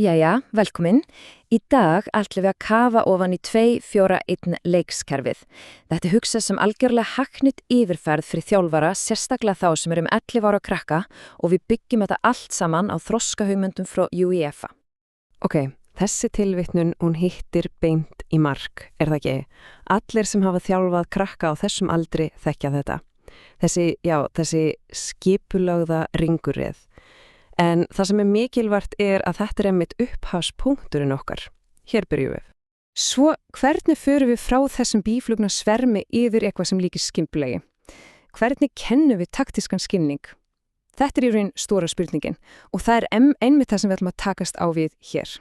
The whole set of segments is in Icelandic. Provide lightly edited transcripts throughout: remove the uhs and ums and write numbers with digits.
Jæja, velkomin. Í dag ætlum við að kafa ofan í 2-4-1 leikskerfið. Þetta er hugsað sem algjörlega hacknut yfirferð fyrir þjálfara, sérstaklega þá sem eru 11 ára krakka og við byggjum þetta allt saman á þroskahugmyndum frá UEFA. Ok, þessi tilvitnun hún hittir beint í mark, er það ekki? Allir sem hafa þjálfað krakka á þessum aldri þekkja þetta. Þessi skipulagða ringurreið. En það sem er mikilvægt er að þetta er einmitt upphafspunkturinn okkar. Hér byrjum við. Svo hvernig förum við frá þessum býflugna svermi yfir eitthvað sem líkist skimpulagi? Hvernig kennum við taktískan skilning? Þetta er í raun stóra spurningin og það er einmitt það sem við ætlum að takast á við hér.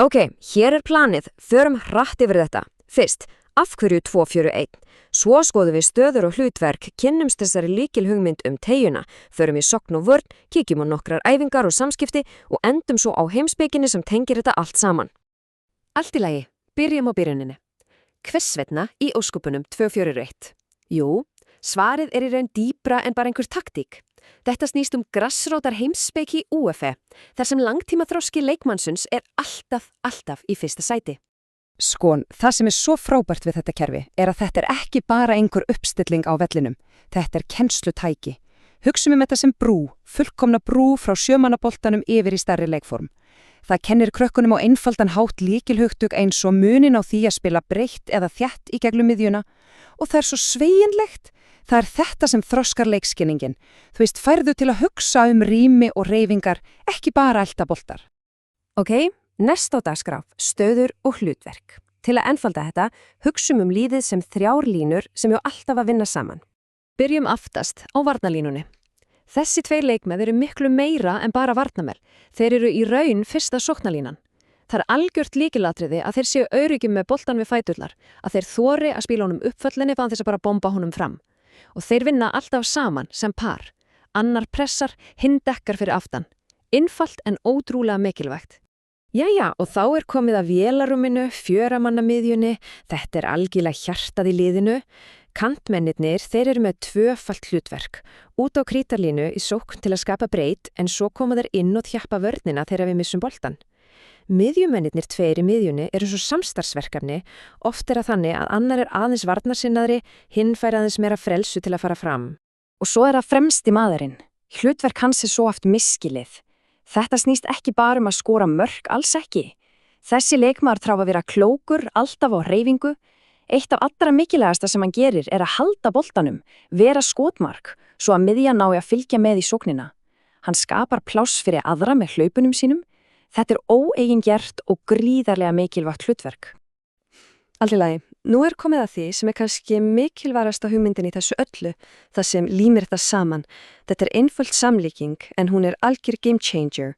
Ok, hér er planið. Förum hratt yfir þetta. Fyrst, af hverju 2-4-1? Svo skoðum við stöður og hlutverk, kynnumst þessari lykilhugmynd teyjuna, förum í sókn og vörn, kíkjum á nokkrar æfingar og samskipti og endum svo á heimspekinni sem tengir þetta allt saman. Allt í lagi, byrjum á byrjuninni. Hvers vegna í ósköpunum 2-4-1? Jú, svarið er í raun dýpra en bara einhver taktík. Þetta snýst grassrótar heimspeki í UEFA, þar sem langtímaþroski leikmannsins er alltaf í fyrsta sæti. Skon, það sem er svo frábært við þetta kerfi er að þetta er ekki bara einhver uppstilling á vellinum. Þetta er kennslutæki. Hugsum þetta sem brú, fullkomna brú frá sjömannaboltanum yfir í stærri leikform. Það kennir krökkunum á einfaldan hátt lykilhugtök eins og munin á því að spila breitt eða þétt í gegnum miðjuna og það er svo sveigjanlegt. Það er þetta sem þroskar leikskinningin. Þú veist, færðu til að hugsa rými og reyfingar, ekki bara elta boltar. Ok, næst á dagskrá, stöður og hlutverk. Til að einfalda þetta, hugsum líðið sem 3 línur sem alltaf að vinna saman. Byrjum aftast á varnarlínunni. Þessi 2 leikmenn eru miklu meira en bara varnarmenn. Þeir eru í raun fyrsta sóknarlínan. Það er algjört lykilatriði að þeir séu öruggir með boltan við fæturnar, að þeir þori að spila honum uppföllinni án þess að bara bomba honum fram. Og þeir vinna alltaf saman sem par. Annar pressar, hinn dekkar fyrir aftan. Einfalt en ótrúlega mikilvægt. Jæja, og þá er komið að vélarúminu, 4-mannamiðjunni, þetta er algjörlega hjartað í liðinu. Kantmennirnir, þeir eru með 2-falt hlutverk. Út á krítarlínu í sókn til að skapa breyt, en svo koma þeir inn og þjappa vörnina þegar við missum boltan. Miðjumennirnir 2 í miðjunni eru svo samstarfsverkefni, oft er það þannig að annar er aðeins varnarsinnaðri, hinn fær aðeins meira frelsu til að fara fram. Og svo er það fremsti maðurinn. Hlutverk hans er svo oft misskilið. Þetta snýst ekki bara að skora mörk, alls ekki. Þessi leikmaður þarf að vera klókur, alltaf á hreyfingu. Eitt af allra mikilvægasta sem hann gerir er að halda boltanum, vera skotmark, svo að miðjan nái að fylgja með í sóknina. Hann skapar pláss fyrir aðra með hlaupunum sínum. Þetta er óeigingjarnt og gríðarlega mikilvægt hlutverk. Allt í lagi, nú er komið að því sem er kannski mikilvægasta hugmyndin í þessu öllu, það sem límir þetta saman. Þetta er einföld samlíking en hún er algjör game changer.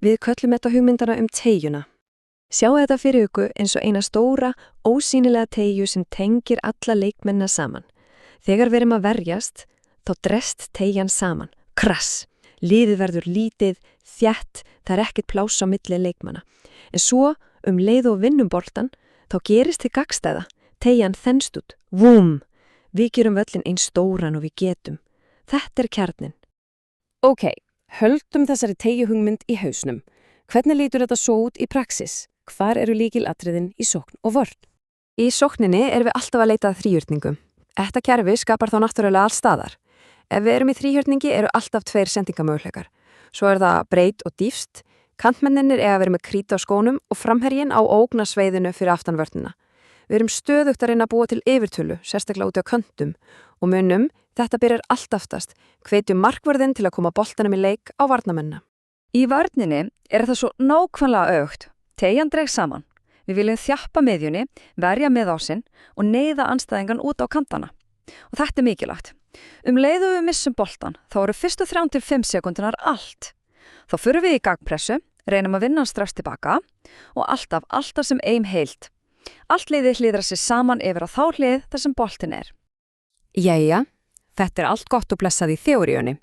Við köllum þetta hugmyndana teyjuna. Sjáu þetta fyrir ykkur eins og eina stóra, ósýnilega teyju sem tengir alla leikmenna saman. Þegar við erum að verjast, þá drest teyjan saman. Krass! Liðið verður lítið, þétt, það er ekkert pláss á milli leikmanna. En svo, leið og vinnum boltan, þá gerist þið gagnstæða. Teyjan þenst út. Vúm! Við gerum völlin eins stóran og við getum. Þetta er kjarnin. Ok, höldum þessari teyjuhugmynd í hausnum. Hvernig lítur þetta svo út í praxis? Hvar eru lykilatriðin í sókn og vörn? Í sókninni erum við alltaf að leita að þríhyrningum. Þetta kerfi skapar þá náttúrulega alls staðar. Ef við erum í þríhyrningi eru alltaf 2 sendingamöguleikar. Svo er það breyt og dýfst. Kantmennir eiga að vera með krít á skónum og framherjinn á ógnasveiðinu fyrir aftan vörnina. Við erum stöðugt að reyna að búa til yfirtölu, sérstaklega út á köntum. Og munum, þetta byrjar allt aftast. Hvetjum markvörðin til að koma boltanum í leik á varnamennina. Í vörninni er það svo nákvæmlega augt. Teyjan dreig saman. Við viljum þjappa miðjunni, verja miðásinn og neyða andstæðingan út á kantana. Og þetta er mikilvægt. Leið og við missum boltan, þá eru fyrstu 3-5 sekundunar allt. Þá förum við í gangpressu, reynum að vinna hann strax tilbaka og alltaf sem heild. Allt liðið hlýðra sig saman yfir á þá hlið þar sem boltin er. Jæja, þetta er allt gott og blessað í teóríunni.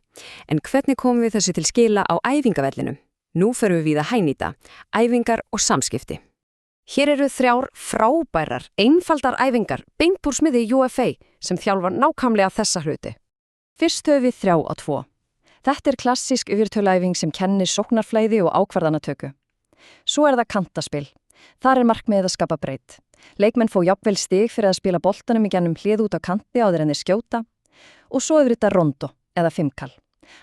En hvernig komum við þessu til skila á æfingavellinum? Nú förum við að hænýta, æfingar og samskipti. Hér eru 3 frábærar, einfaldar æfingar, beint úr smiði UEFA sem þjálfar nákvæmlega þessa hluti. Fyrst höfum við 3-2. Þetta er klassísk yfirtöluæfing sem kennir sóknarflæði og ákvarðanatöku. Svo er það kantaspil. Þar er markmiðið að skapa breytt. Leikmenn fá jafnvel stig fyrir að spila boltanum í gennum hlið út á kanti áður en þeir skjóta. Og svo er þetta rondo, eða fimmkall.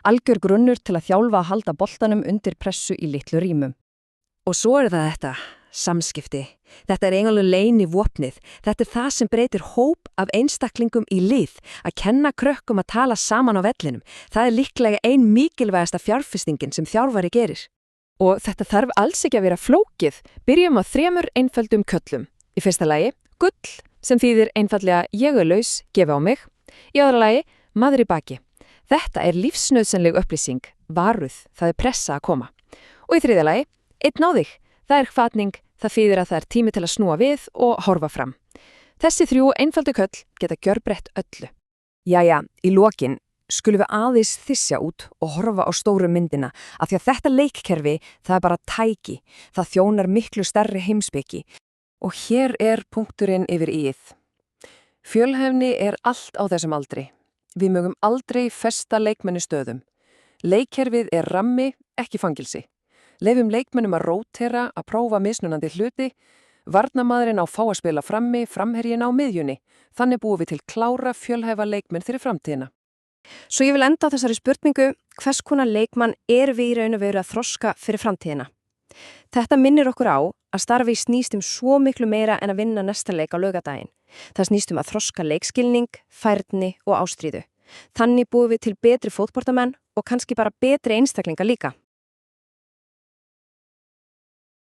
Algjör grunnur til að þjálfa að halda boltanum undir pressu í litlu rýmum. Og svo er það þetta, samskipti. Þetta er eiginlega leyni vopnið. Þetta er það sem breytir hóp af einstaklingum í lið, að kenna krökkum að tala saman á vellinum. Það er líklega ein mikilvægasta fjárfestingin sem þjálfari gerir. Og þetta þarf alls ekki að vera flókið. Byrjum á 3 einföldum köllum. Í fyrsta lagi, gull, sem þýðir einfallega ég er laus, gefa á mig. Í aðra lagi, maður í baki. Þetta er lífsnauðsynleg upplýsing, varuð, það er pressa að koma. Og í þriðja lagi, einn á þig. Það er hvatning, það þýðir að það er tími til að snúa við og horfa fram. Þessi 3 einföldu köll geta gjörbreytt öllu. Jæja, í lokin skulum við aðeins þysja út og horfa á stóru myndina af því að þetta leikkerfi, það er bara tæki. Það þjónar miklu stærri heimspeki. Og hér er punkturinn yfir íð. Fjölhæfni er allt á þessum aldri. Við mögum aldrei festa leikmenni stöðum. Leikkerfið er rammi, ekki fangilsi. Leifum leikmennum að rótera, að prófa mismunandi hluti. Varnarmaðurinn á fá að spila frammi, framherjinn á miðjunni. Þannig búum við til klára fjölhæfa leikmenn fyrir framtíðina. Svo ég vil enda á þessari spurningu, hvers konar leikmann er við í raun og veru að þroska fyrir framtíðina? Þetta minnir okkur á að starfi snýst svo miklu meira en að vinna næsta leik á laugardaginn. Það snýst að þroska leikskilning, færni og ástríðu. Þannig búum við til betri fótboltamenn og kannski bara betri einstaklinga líka.